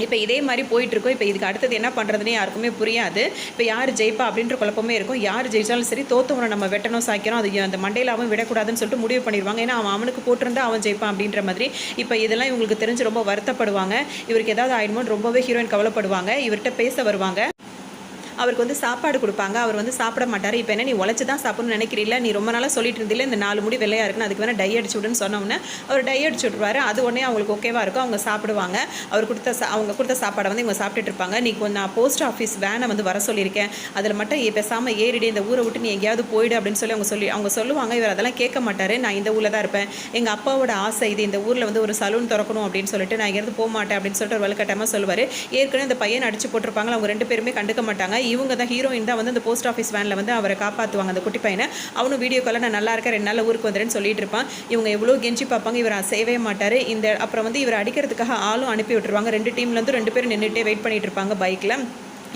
இப்போ இதே மாதிரி போயிட்டுருக்கோம். இப்போ இதுக்கு அடுத்தது என்ன பண்ணுறதுனே யாருக்குமே புரியாது. இப்போ யார் ஜெயிப்பா அப்படின்ற குழப்பமே இருக்கும். யார் ஜெயிச்சாலும் சரி, தோத்தவனை நம்ம வெட்டணும் சாய்க்கிறோம், அது அந்த மண்டையில் அவன் விடக்கூடாதுன்னு சொல்லிட்டு முடிவு பண்ணிடுவாங்க. ஏன்னா அவனுக்கு போட்டிருந்தா அவன் ஜெயிப்பான் அப்படின்ற மாதிரி. இப்போ இதெல்லாம் இவங்களுக்கு தெரிஞ்சு ரொம்ப வருத்தப்படுவாங்க. இவருக்கு ஏதாவது ஆயிடுமோன்னு ரொம்பவே ஹீரோயின் கவலைப்படுவாங்க. இவர்கிட்ட பேச வருவாங்க. அவருக்கு வந்து சாப்பாடு கொடுப்பாங்க. அவர் வந்து சாப்பிட மாட்டார். இப்போ என்ன நீ உழைச்சி தான் சாப்பிடணும்னு நினைக்கிறீங்களா, நீ ரொம்ப நாளாக சொல்லிட்டு இருந்தில்ல இந்த 4 முடி வெள்ளையாக இருக்குன்னு, அதுக்கு வேணால் டை அடிச்சு விடுன்னு சொன்னோன்னே அவர் டை அடிச்சு விட்ருவாரு. அது உடனே அவங்களுக்கு ஓகேவாக இருக்கும். அவங்க சாப்பிடுவாங்க. அவங்க கொடுத்த சாப்பாடை வந்து இவங்க சாப்பிட்டுட்டு இருப்பாங்க. நீ நான் போஸ்ட் ஆஃபீஸ் வேனை வந்து வர சொல்லியிருக்கேன், அதில் மட்டும் பேசாமல் ஏறிடு, இந்த ஊரை விட்டு நீ எங்கேயாவது போயிடு அப்படின்னு அவங்க சொல்லுவாங்க. இவர் அதெல்லாம் கேட்க மாட்டார். நான் இந்த ஊரில் தான் இருப்பேன், எங்கள் அப்பாவோட ஆசை இது, இந்த ஊரில் வந்து ஒரு சலூன் திறக்கணும் அப்படின்னு சொல்லிட்டு நான் எங்கேருந்து போக மாட்டேன் அப்படின்னு சொல்லிட்டு ஒரு வலுக்கட்டாமல் சொல்லுவார். ஏற்கனவே இந்த பையன் அடிச்சு போட்டிருப்பாங்க. அவங்க 2 பேருமே கண்டுக்க மாட்டாங்க. இவங்க தான் ஹீரோயின் தான் வந்து அந்த போஸ்ட் ஆஃபீஸ் வேனில் வந்து அவரை காப்பாற்றுவாங்க, அந்த குட்டி பையனை. அவனும் வீடியோ காலில் நான் நல்லா இருக்கேன், 2 நாளில் ஊருக்கு வந்துடுன்னு சொல்லிட்டு இருப்பான். இவங்க எவ்வளோ கெஞ்சி பார்ப்பாங்க, இவர் செய்யவே மாட்டார். அப்புறம் வந்து இவர் அடிக்கிறதுக்காக ஆளும் அனுப்பி விட்டுருவாங்க. 2 டீம்லேருந்து 2 பேரும் நின்றுட்டே வெயிட் பண்ணிட்டு இருப்பாங்க பைக்கில்.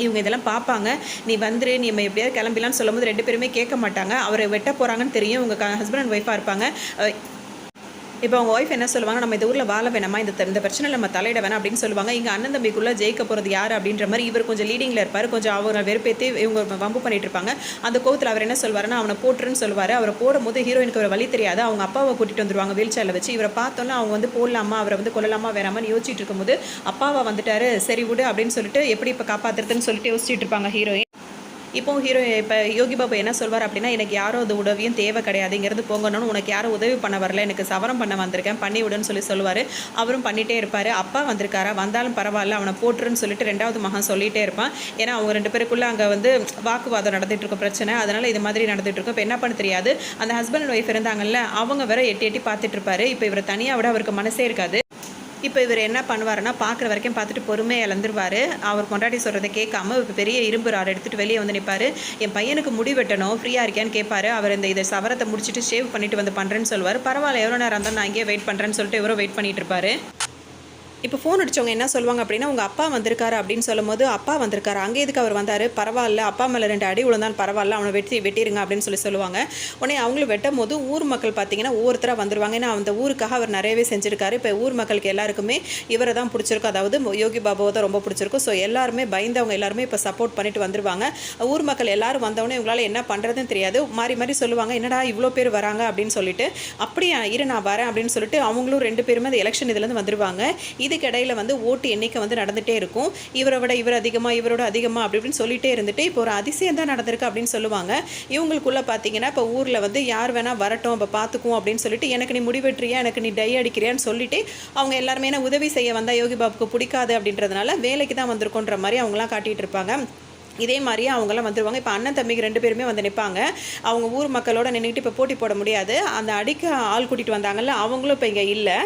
இவங்க இதெல்லாம் பார்ப்பாங்க. நீ வந்துரு, நீ நம்ம எப்படியாவது கிளம்பிலான்னு சொல்லும் போது 2 பேருமே கேட்க மாட்டாங்க. அவரை வெட்ட போகிறாங்கன்னு தெரியும். இவங்க ஹஸ்பண்ட் அண்ட் ஒய்ஃபாக இருப்பாங்க. இப்போ அவங்க ஒய்ஃப் என்ன சொல்லுவாங்க, நம்ம இந்த ஊரில் வாழ வேணாமா, இந்த பிரச்சனையில் நம்ம தலையிட வேணாம் அப்படின்னு சொல்லுவாங்க. இங்கே அண்ணன் தம்பிக்குள்ளே ஜெயிக்க போகிறது யார் அப்படின்ற மாதிரி இவர் கொஞ்சம் லீடிங்கில் இருப்பார். கொஞ்சம் அவங்க வெறுப்பேற்றி இவங்க வம்பு பண்ணிட்டு இருப்பாங்க. அந்த கோவத்தில் அவர் என்ன சொல்வாருன்னா, அவனை போட்டுருன்னு சொல்லுவார். அவரை போடும்போது ஹீரோயினுக்கு ஒரு வழி தெரியாது. அவங்க அப்பாவை கூட்டிகிட்டு வந்துருவாங்க வீல் சேரில் வச்சு. இவரை பார்த்தோன்னா அவங்க வந்து போடலாமா, அவரை வந்து கொல்லலாமா வேணாமான்னு யோசிச்சுட்டு இருக்கும்போது அப்பாவை வந்துட்டாரு, சரி விடு அப்படின்னு சொல்லிட்டு எப்படி இப்போ காப்பாற்றுறதுன்னு சொல்லிட்டு யோசிச்சுட்டு இருப்பாங்க ஹீரோயின். இப்போ யோகி பாபு என்ன சொல்வார் அப்படின்னா, எனக்கு யாரும் அது உதவியும் தேவை கிடையாது, இங்கேருந்து போங்கன்னு, உனக்கு யாரும் உதவி பண்ண வரல, எனக்கு சவரம் பண்ண வந்திருக்கேன், பண்ணி விடுன்னு சொல்லுவார். அவரும் பண்ணிகிட்டே இருப்பார். அப்பா வந்திருக்காரா, வந்தாலும் பரவாயில்ல, அவனை போட்டுருன்னு சொல்லிட்டு ரெண்டாவது மகன் சொல்லிகிட்டே இருப்பான். ஏன்னா அவங்க 2 பேருக்குள்ளே அங்கே வந்து வாக்குவாதம் நடந்துகிட்டு இருக்கும், பிரச்சனை. அதனால் இது மாதிரி நடந்துகிட்டு இருக்கும். இப்போ என்ன பண்ண தெரியாது. அந்த ஹஸ்பண்ட் அண்ட் ஒய்ஃப் இருந்தாங்கல்ல, அவங்க வேற எட்டி எட்டி பார்த்துட்டு இருப்பாரு. இப்போ இவர் தனியாக விட அவருக்கு மனசே இருக்காது. இப்போ இவர் என்ன பண்ணுவாருன்னா, பார்க்குற வரைக்கும் பார்த்துட்டு பொறுமையை இழந்துருவார். அவர் பொண்டாட்டி சொல்கிறத கேட்காம இப்போ பெரிய இரும்பு ராடு எடுத்துகிட்டு வெளியே வந்து நிற்பார். என் பையனுக்கு முடி வெட்டணும், ஃப்ரீயாக இருக்கியான்னு கேட்பாரு. அவர் இதை சவரத்தை முடிச்சுட்டு ஷேவ் பண்ணிட்டு வந்து பண்ணுறேன்னு சொல்லுவார். பரவாயில்ல, எவ்வளோ நேரம் இருந்தால் நான் இங்கேயே வெயிட் பண்ணுறேன்னு சொல்லிட்டு இவரும் வெயிட் பண்ணிட்டு இருப்பாரு. இப்போ ஃபோன் அடித்தவங்க என்ன சொல்லுவாங்க அப்படின்னா, உங்கள் அப்பா வந்திருக்காரு அப்படின்னு சொல்லும்போது, அப்பா வந்திருக்காரு, அங்கே எதுக்கு அவர் வந்தார், பரவாயில்ல, அப்பா மேலே 2 அடி விழுந்தான் பரவாயில்ல, அவனை வெட்டிடுங்க அப்படின்னு சொல்லுவாங்க. உடனே அவங்களும் வெட்டும் போது ஊர் மக்கள் பார்த்தீங்கன்னா ஒவ்வொருத்தராக வந்துருவாங்க. ஏன்னா அந்த ஊருக்காக அவர் நிறையவே செஞ்சுருக்காரு. இப்போ ஊர் மக்களுக்கு எல்லாருக்குமே இவரை தான் பிடிச்சிருக்கும், அதாவது யோகி பாபுவை தான் ரொம்ப பிடிச்சிருக்கும். ஸோ எல்லாருமே பயந்தவங்க எல்லாருமே இப்போ சப்போர்ட் பண்ணிட்டு வந்துருவாங்க. ஊர் மக்கள் எல்லாரும் வந்தவொடனே இவங்களால என்ன பண்ணுறதுன்னு தெரியாது. மாறி மாறி சொல்லுவாங்க, என்னடா இவ்வளோ பேர் வராங்க அப்படின்னு சொல்லிட்டு. அப்படியே இரு நான் வரேன் அப்படின்னு சொல்லிட்டு அவங்களும் 2 பேருமே அந்த எலெக்ஷன் இதுலேருந்து வந்துருவாங்க. இதுக்கு இடையில வந்து ஓட்டு எண்ணிக்கை வந்து நடந்துகிட்டே இருக்கும். இவரை விட இவர் அதிகமாக, இவரோட அதிகமாக அப்படி இப்படின்னு சொல்லிட்டே இருந்துட்டு இப்போ ஒரு அதிசயம் தான் நடந்திருக்கு அப்படின்னு சொல்லுவாங்க. இவங்களுக்குள்ளே பார்த்தீங்கன்னா இப்போ ஊரில் வந்து யார் வேணால் வரட்டும், இப்போ பார்த்துக்குவோம் அப்படின்னு சொல்லிட்டு, எனக்கு நீ முடிவெட்டுறியா, எனக்கு நீ டை அடிக்கிறியான்னு சொல்லிட்டு அவங்க எல்லாருமே என்ன உதவி செய்ய வந்தால் யோகி பாபுக்கு பிடிக்காது அப்படின்றதுனால வேலைக்கு தான் வந்திருக்கோன்ற மாதிரி அவங்களாம் காட்டிகிட்டு இருப்பாங்க. இதே மாதிரியே அவங்களாம் வந்துடுவாங்க. இப்போ அண்ணன் தம்பிக்கு 2 பேருமே வந்து நிற்பாங்க. அவங்க ஊர் மக்களோட நின்றுக்கிட்டு இப்போ போட்டி போட முடியாது. அந்த அடிக்க ஆள் கூட்டிகிட்டு வந்தாங்கல்ல, அவங்களும் இப்போ இங்கே இல்லை.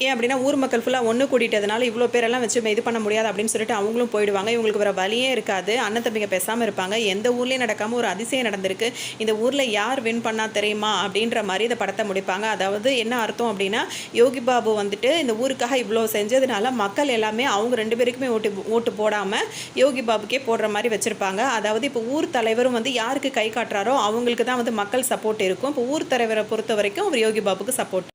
ஏன் அப்படின்னா ஊர் மக்கள் ஃபுல்லாக ஒன்று கூட்டிட்டதுனால இவ்வளோ பேரெல்லாம் வச்சு இது பண்ண முடியாது அப்படின்னு சொல்லிட்டு அவங்களும் போயிடுவாங்க. இவங்களுக்கு வேறு வழியே இருக்காது. அண்ணன் தம்பிங்க பேசாமல் இருப்பாங்க. எந்த ஊர்லேயும் நடக்காமல் ஒரு அதிசயம் நடந்திருக்கு, இந்த ஊரில் யார் வின் பண்ணால் தெரியுமா அப்படின்ற மாதிரி இந்த படத்தை முடிப்பாங்க. அதாவது என்ன அர்த்தம் அப்படின்னா, யோகி பாபு வந்துட்டு இந்த ஊருக்காக இவ்வளோ செஞ்சதுனால மக்கள் எல்லாமே அவங்க 2 பேருக்குமே ஓட்டு போடாமல் யோகி பாபுக்கே போடுற மாதிரி வச்சுருப்பாங்க. அதாவது இப்போ ஊர் தலைவரும் வந்து யாருக்கு கை காட்டுறாரோ அவங்களுக்கு தான் வந்து மக்கள் சப்போர்ட் இருக்கும். இப்போ ஊர் தலைவரை பொறுத்த வரைக்கும் அவர் யோகி பாபுக்கு சப்போர்ட்.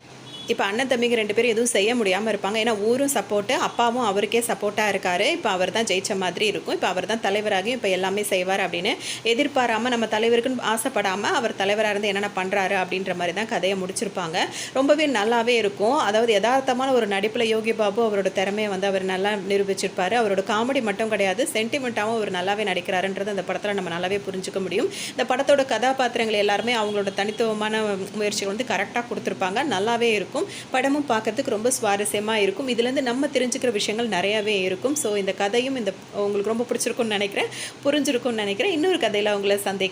இப்போ அண்ணன் தம்பிங்க 2 பேரும் எதுவும் செய்ய முடியாமல் இருப்பாங்க. ஏன்னா ஊரும் சப்போர்ட்டு, அப்பாவும் அவருக்கே சப்போர்ட்டாக இருக்கார். இப்போ அவர் தான் ஜெயிச்ச மாதிரி இருக்கும். இப்போ அவர் தான் தலைவராகியும் இப்போ எல்லாமே செய்வார் அப்படின்னு எதிர்பாராமல், நம்ம தலைவருக்குன்னு ஆசைப்படாமல் அவர் தலைவராக இருந்து என்னென்ன பண்ணுறாரு அப்படின்ற மாதிரி தான் கதையை முடிச்சிருப்பாங்க. ரொம்பவே நல்லாவே இருக்கும். அதாவது யதார்த்தமான ஒரு நடிப்பில் யோகி பாபு அவரோட திறமையை வந்து அவர் நல்லா நிரூபிச்சிருப்பார். அவரோட காமெடி மட்டும் கிடையாது, சென்டிமெண்ட்டாகவும் அவர் நல்லாவே நடிக்கிறாருன்றது அந்த படத்தில் நம்ம நல்லாவே புரிஞ்சுக்க முடியும். இந்த படத்தோட கதாபாத்திரங்கள் எல்லாருமே அவங்களோட தனித்துவமான முயற்சிகள் வந்து கரெக்டாக கொடுத்துருப்பாங்க. நல்லாவே இருக்கும். படமும் பார்க்கறதுக்கு ரொம்ப சுவாரஸ்யமாக இருக்கும். இதுலேருந்து நம்ம தெரிஞ்சுக்கிற விஷயங்கள் நிறையாவே இருக்கும். ஸோ இந்த கதையும் உங்களுக்கு ரொம்ப பிடிச்சிருக்கும்னு நினைக்கிறேன், புரிஞ்சிருக்கும்னு நினைக்கிறேன். இன்னொரு கதையில் உங்களை சந்திக்கிறேன்.